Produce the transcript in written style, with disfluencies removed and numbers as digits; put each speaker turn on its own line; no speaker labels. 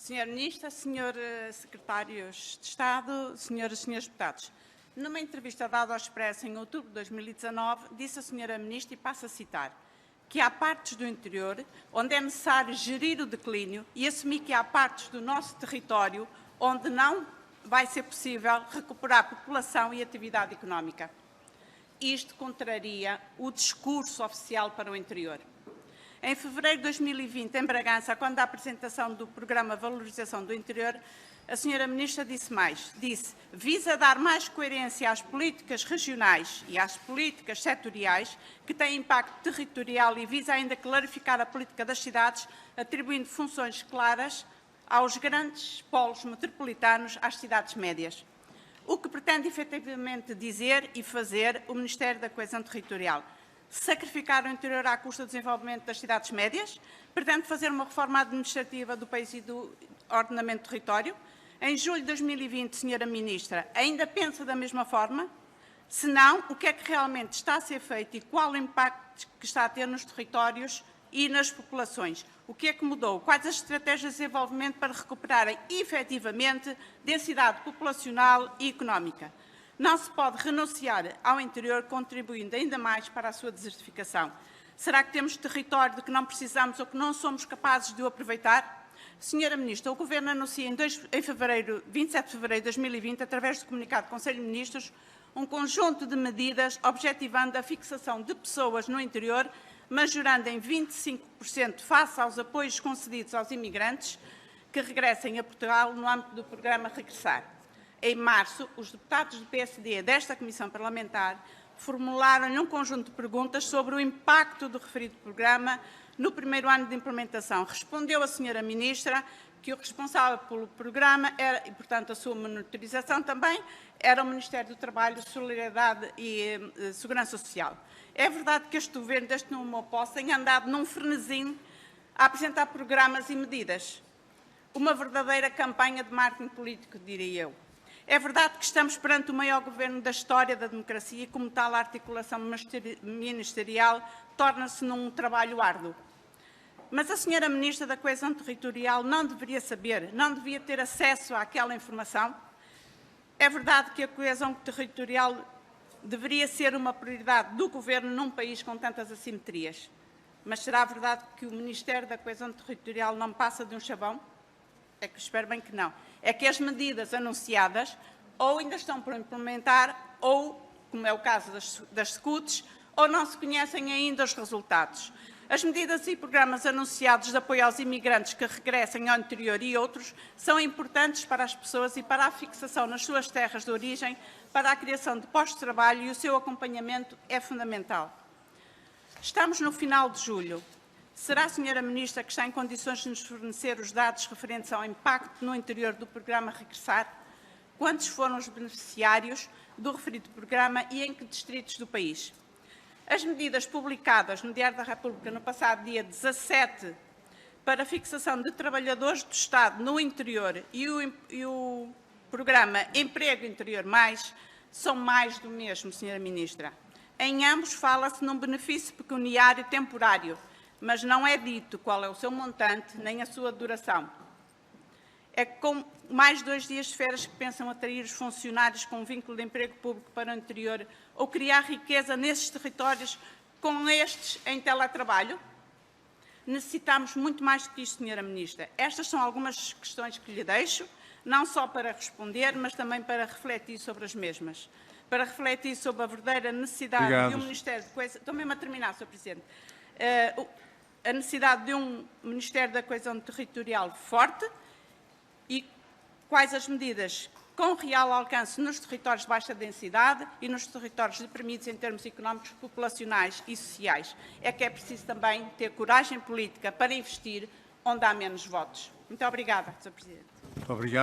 Senhora Ministra, Senhores Secretários de Estado, Senhoras e Senhores Deputados, numa entrevista dada ao Expresso em outubro de 2019, disse a Senhora Ministra, e passo a citar, que há partes do interior onde é necessário gerir o declínio e assumir que há partes do nosso território onde não vai ser possível recuperar população e atividade económica. Isto contraria o discurso oficial para o interior. Em fevereiro de 2020, em Bragança, quando a apresentação do Programa Valorização do Interior, a Senhora Ministra disse, visa dar mais coerência às políticas regionais e às políticas setoriais que têm impacto territorial e visa ainda clarificar a política das cidades, atribuindo funções claras aos grandes polos metropolitanos, às cidades médias. O que pretende efetivamente dizer e fazer o Ministério da Coesão Territorial? Sacrificar o interior à custa do desenvolvimento das cidades médias? Pretende fazer uma reforma administrativa do país e do ordenamento do território? Em julho de 2020, Senhora Ministra, ainda pensa da mesma forma? Se não, o que é que realmente está a ser feito e qual o impacto que está a ter nos territórios e nas populações? O que é que mudou? Quais as estratégias de desenvolvimento para recuperarem efetivamente densidade populacional e económica? Não se pode renunciar ao interior, contribuindo ainda mais para a sua desertificação. Será que temos território de que não precisamos ou que não somos capazes de o aproveitar? Senhora Ministra, o Governo anuncia em 27 de fevereiro de 2020, através do comunicado do Conselho de Ministros, um conjunto de medidas objetivando a fixação de pessoas no interior, majorando em 25% face aos apoios concedidos aos imigrantes que regressem a Portugal no âmbito do programa Regressar. Em março, os deputados do PSD desta Comissão Parlamentar formularam-lhe um conjunto de perguntas sobre o impacto do referido programa no primeiro ano de implementação. Respondeu a Senhora Ministra que o responsável pelo programa era, e, portanto, a sua monitorização também, era o Ministério do Trabalho, Solidariedade e Segurança Social. É verdade que este Governo, desde que tomou posse, tem andado num frenesim a apresentar programas e medidas. Uma verdadeira campanha de marketing político, diria eu. É verdade que estamos perante o maior governo da história da democracia e, como tal, a articulação ministerial torna-se num trabalho árduo. Mas a Senhora Ministra da Coesão Territorial não deveria saber, não devia ter acesso àquela informação? É verdade que a coesão territorial deveria ser uma prioridade do Governo num país com tantas assimetrias. Mas será verdade que o Ministério da Coesão Territorial não passa de um chavão? É que espero bem que não. É que as medidas anunciadas ou ainda estão por implementar ou, como é o caso das SCUTs, ou não se conhecem ainda os resultados. As medidas e programas anunciados de apoio aos imigrantes que regressem ao interior e outros são importantes para as pessoas e para a fixação nas suas terras de origem, para a criação de postos de trabalho e o seu acompanhamento é fundamental. Estamos no final de julho. Será a Senhora Ministra que está em condições de nos fornecer os dados referentes ao impacto no interior do programa Regressar? Quantos foram os beneficiários do referido programa e em que distritos do país? As medidas publicadas no Diário da República no passado dia 17 para a fixação de trabalhadores do Estado no interior e o programa Emprego Interior Mais são mais do mesmo, Senhora Ministra. Em ambos fala-se num benefício pecuniário temporário, mas não é dito qual é o seu montante nem a sua duração. É com mais 2 dias de férias que pensam atrair os funcionários com um vínculo de emprego público para o interior ou criar riqueza nesses territórios com estes em teletrabalho? Necessitamos muito mais do que isto, Senhora Ministra. Estas são algumas questões que lhe deixo, não só para responder, mas também para refletir sobre as mesmas. Para refletir sobre a verdadeira necessidade de um Ministério de Coesão... Estou mesmo a terminar, Sr. Presidente. A necessidade de um Ministério da Coesão Territorial forte e quais as medidas com real alcance nos territórios de baixa densidade e nos territórios deprimidos em termos económicos, populacionais e sociais. É que é preciso também ter coragem política para investir onde há menos votos. Muito obrigada, Sr. Presidente.
Muito obrigado.